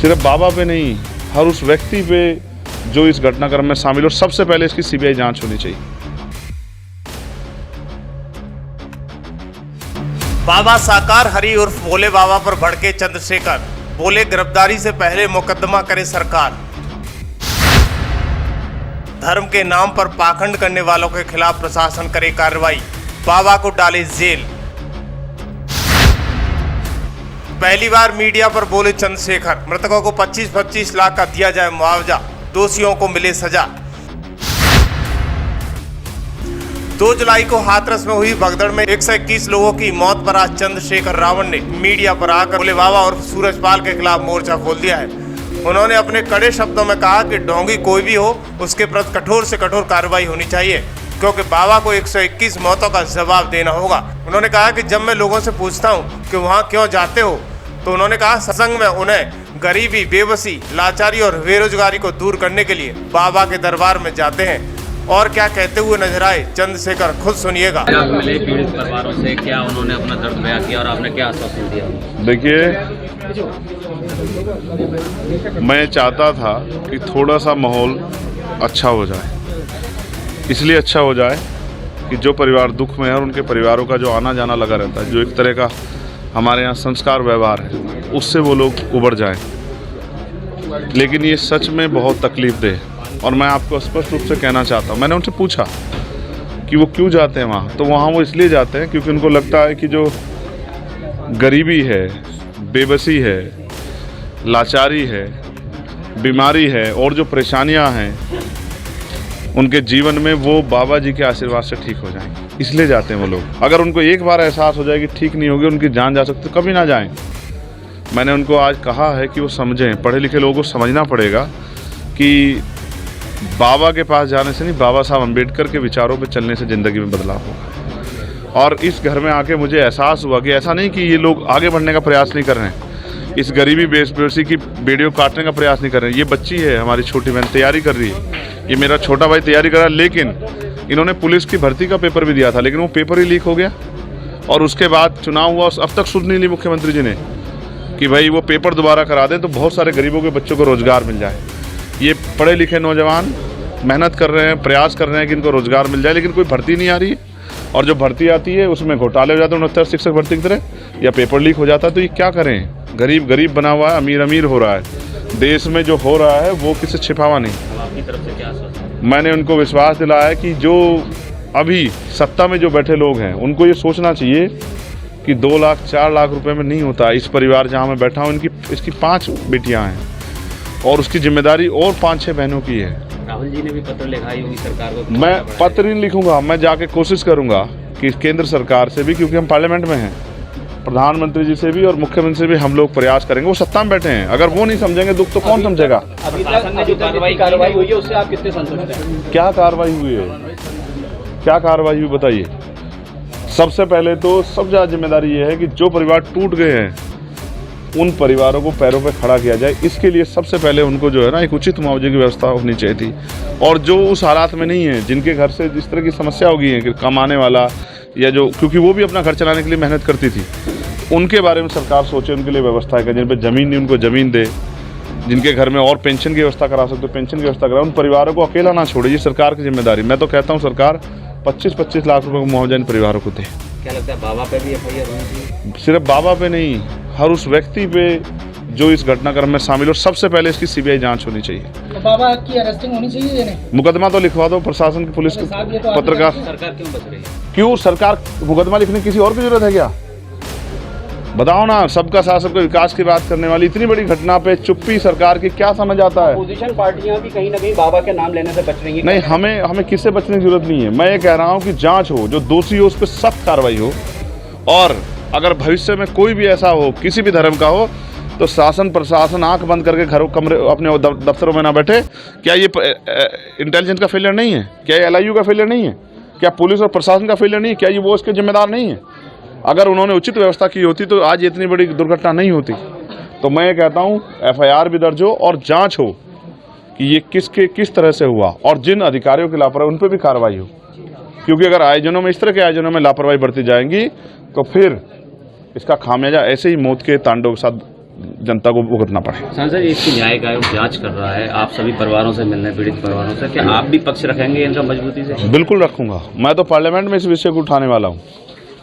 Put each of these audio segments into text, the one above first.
सिर्फ बाबा पे नहीं, हर उस व्यक्ति पे जो इस घटनाक्रम में शामिल हो। सबसे पहले इसकी सीबीआई जांच होनी चाहिए। बाबा साकार हरि उर्फ भोले बाबा पर भड़के चंद्रशेखर, बोले गिरफ्तारी से पहले मुकदमा करे सरकार। धर्म के नाम पर पाखंड करने वालों के खिलाफ प्रशासन करे कार्रवाई, बाबा को डाले जेल। पहली बार मीडिया पर बोले चंद्रशेखर, मृतकों को 25-25 लाख का दिया जाए मुआवजा, दोषियों को मिले सजा। 2 जुलाई को हाथरस में हुई भगदड़ में 121 लोगों की मौत पर आज चंद्रशेखर रावण ने मीडिया पर आकर भोले बाबा और सूरजपाल के खिलाफ मोर्चा खोल दिया है। उन्होंने अपने कड़े शब्दों में कहा कि ढोंगी कोई भी हो, उसके प्रति कठोर से कठोर कार्रवाई होनी चाहिए, क्योंकि बाबा को 121 मौतों का जवाब देना होगा। उन्होंने कहा कि जब मैं लोगों से पूछता हूं कि वहां क्यों जाते हो, तो उन्होंने कहा सत्संग में उन्हें गरीबी, बेबसी, लाचारी और बेरोजगारी को दूर करने के लिए बाबा के दरबार में जाते हैं। और क्या कहते हुए नजर आए चंद्रशेखर, खुद सुनिएगा। मिले पीड़ित परिवारों से, क्या उन्होंने अपना दर्द बयां किया और आपने क्या आश्वासन दिया? देखिए, मैं चाहता था कि थोड़ा सा माहौल अच्छा हो जाए। इसलिए अच्छा हो जाए कि जो परिवार दुख में है और उनके परिवारों का जो आना जाना लगा रहता है, जो एक तरह का हमारे यहाँ संस्कार व्यवहार है, उससे वो लोग उबर जाएं। लेकिन ये सच में बहुत तकलीफदेह है और मैं आपको स्पष्ट रूप से कहना चाहता हूँ। मैंने उनसे पूछा कि वो क्यों जाते हैं वहाँ, तो वहाँ वो इसलिए जाते हैं क्योंकि उनको लगता है कि जो गरीबी है, बेबसी है, लाचारी है, बीमारी है और जो परेशानियां हैं उनके जीवन में, वो बाबा जी के आशीर्वाद से ठीक हो जाएंगे। इसलिए जाते हैं वो लोग। अगर उनको एक बार एहसास हो जाए कि ठीक नहीं होगी, उनकी जान जा सकती, तो कभी ना जाएं। मैंने उनको आज कहा है कि वो समझें, पढ़े लिखे लोगों को समझना पड़ेगा कि बाबा के पास जाने से नहीं, बाबा साहब अम्बेडकर के विचारों पर चलने से ज़िंदगी में बदलाव होगा। और इस घर में आके मुझे एहसास हुआ कि ऐसा नहीं कि ये लोग आगे बढ़ने का प्रयास नहीं कर रहे हैं, इस गरीबी बेबसी की बेड़ियों काटने का प्रयास नहीं कर रहे हैं। ये बच्ची है हमारी छोटी बहन, तैयारी कर रही है, ये मेरा छोटा भाई तैयारी कर रहा है। लेकिन इन्होंने पुलिस की भर्ती का पेपर भी दिया था, लेकिन वो पेपर ही लीक हो गया और उसके बाद चुनाव हुआ। अब तक सुध नहीं ली मुख्यमंत्री जी ने कि भाई वो पेपर दोबारा करा दें तो बहुत सारे गरीबों के बच्चों को रोजगार मिल जाए। ये पढ़े लिखे नौजवान मेहनत कर रहे हैं, प्रयास कर रहे हैं कि इनको रोजगार मिल जाए, लेकिन कोई भर्ती नहीं आ रही है। और जो भर्ती आती है उसमें घोटाले हो जाते हैं, 69 शिक्षक भर्ती की तरह, या पेपर लीक हो जाता है। तो ये क्या करें? गरीब गरीब बना हुआ है, अमीर अमीर हो रहा है। देश में जो हो रहा है वो किसी छिपावा नहीं। आपकी तरफ से क्या आश्वासन? मैंने उनको विश्वास दिलाया है कि जो अभी सत्ता में जो बैठे लोग हैं उनको ये सोचना चाहिए कि 2 लाख 4 लाख रुपए में नहीं होता। इस परिवार जहाँ मैं बैठा हूँ, इसकी 5 बेटियाँ हैं और उसकी जिम्मेदारी और 5-6 बहनों की है। राहुल जी ने भी पत्र लिखा होगी सरकार को। मैं पत्र नहीं लिखूंगा, मैं जाके कोशिश करूंगा कि केंद्र सरकार से भी, क्योंकि हम पार्लियामेंट में हैं, प्रधानमंत्री जी से भी और मुख्यमंत्री से भी हम लोग प्रयास करेंगे। वो सत्ता में बैठे हैं, अगर वो नहीं समझेंगे दुख तो कौन समझेगा? अभी तक ने जो कार्रवाई हुई है उससे आप कितने संतुष्ट हैं? क्या कार्रवाई हुई है? क्या कार्रवाई हुई बताइए? सबसे पहले तो सबसे ज़्यादा जिम्मेदारी ये है कि जो परिवार टूट गए हैं उन परिवारों को पैरों पे खड़ा किया जाए। इसके लिए सबसे पहले उनको जो है ना, एक उचित मुआवजे की व्यवस्था होनी चाहिए थी। और जो उस हालात में नहीं है, जिनके घर से जिस तरह की समस्या हो गई है कि कमाने वाला, या जो, क्योंकि वो भी अपना घर चलाने के लिए मेहनत करती थी, उनके बारे में सरकार सोचे, उनके लिए व्यवस्था है। जिन पर ज़मीन नहीं उनको ज़मीन दे, जिनके घर में और पेंशन की व्यवस्था करा सकते हो पेंशन की व्यवस्था कराए। उन परिवारों को अकेला ना छोड़े, ये सरकार की जिम्मेदारी। मैं तो कहता हूँ सरकार 25-25 लाख रुपये का मुआवजा इन परिवारों को दे। क्या लगता है बाबा पे भी FIR होनी चाहिए? सिर्फ बाबा पे नहीं, हर उस व्यक्ति पे जो इस घटनाक्रम में शामिल हो। सबसे पहले इसकी सीबीआई जांच होनी चाहिए। तो बाबा की अरेस्टिंग होनी चाहिए या नहीं? मुकदमा तो लिखवा दो, प्रशासन की, पुलिस की, पत्रकार। सरकार क्यों बच रही है? क्यों सरकार मुकदमा लिखने की किसी और की जरूरत है क्या? बताओ ना। सबका साथ सबका विकास की बात करने वाली इतनी बड़ी घटना पे चुप्पी सरकार की, क्या समझ आता है? अपोजिशन पार्टियां भी कहीं ना कहीं बाबा के नाम लेने से बच रही हैं। नहीं, हमें किससे बचने की जरूरत नहीं है। मैं ये कह रहा हूँ कि जांच हो, जो दोषी हो उस पर सख्त कार्रवाई हो। और अगर भविष्य में कोई भी ऐसा हो, किसी भी धर्म का हो, तो शासन प्रशासन आंख बंद करके घरों कमरे अपने दफ्तरों में ना बैठे। क्या ये इंटेलिजेंस का फेलियर नहीं है? क्या ये LIU का फेलियर नहीं है? क्या पुलिस और प्रशासन का फेलियर नहीं है? क्या ये वो इसके जिम्मेदार नहीं है? अगर उन्होंने उचित व्यवस्था की होती तो आज इतनी बड़ी दुर्घटना नहीं होती। तो मैं ये कहता हूँ FIR भी दर्ज हो और जांच हो कि ये किस तरह से हुआ, और जिन अधिकारियों की लापरवाही उन पर भी कार्रवाई हो। क्योंकि अगर आयोजनों में, इस तरह के आयोजनों में लापरवाही बढ़ती जाएंगी तो फिर इसका खामियाजा ऐसे ही मौत के तांडव के साथ जनता को भुगतना पड़े। सांसद जी, इसकी न्यायिक आयोग जांच कर रहा है, आप सभी परिवारों से मिलने, पीड़ित परिवारों से, क्या आप भी पक्ष रखेंगे इनका मजबूती से? बिल्कुल रखूंगा। मैं तो पार्लियामेंट में इस विषय को उठाने वाला हूँ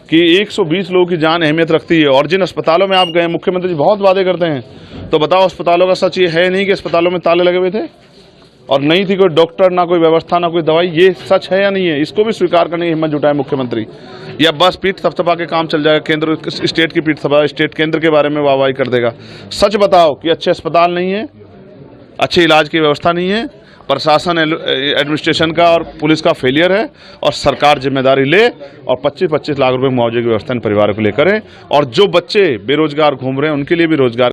कि 120 लोगों की जान अहमियत रखती है। और जिन अस्पतालों में आप गए, मुख्यमंत्री जी बहुत वादे करते हैं, तो बताओ अस्पतालों का सच ये है नहीं कि अस्पतालों में ताले लगे हुए थे और नहीं थी कोई डॉक्टर, ना कोई व्यवस्था, ना कोई दवाई? ये सच है या नहीं है? इसको भी स्वीकार करने की हिम्मत जुटाए मुख्यमंत्री, या बस पीठ थपथपा के काम चल जाएगा? केंद्र स्टेट की पीठ थपा, स्टेट केंद्र के बारे में वाहवाही कर देगा। सच बताओ कि अच्छे अस्पताल नहीं है, अच्छे इलाज की व्यवस्था नहीं है, प्रशासन एडमिनिस्ट्रेशन का और पुलिस का फेलियर है, और सरकार जिम्मेदारी ले और 25-25 लाख रुपए मुआवजे की व्यवस्था इन परिवारों के लिए करे। और जो बच्चे बेरोजगार घूम रहे हैं उनके लिए भी रोजगार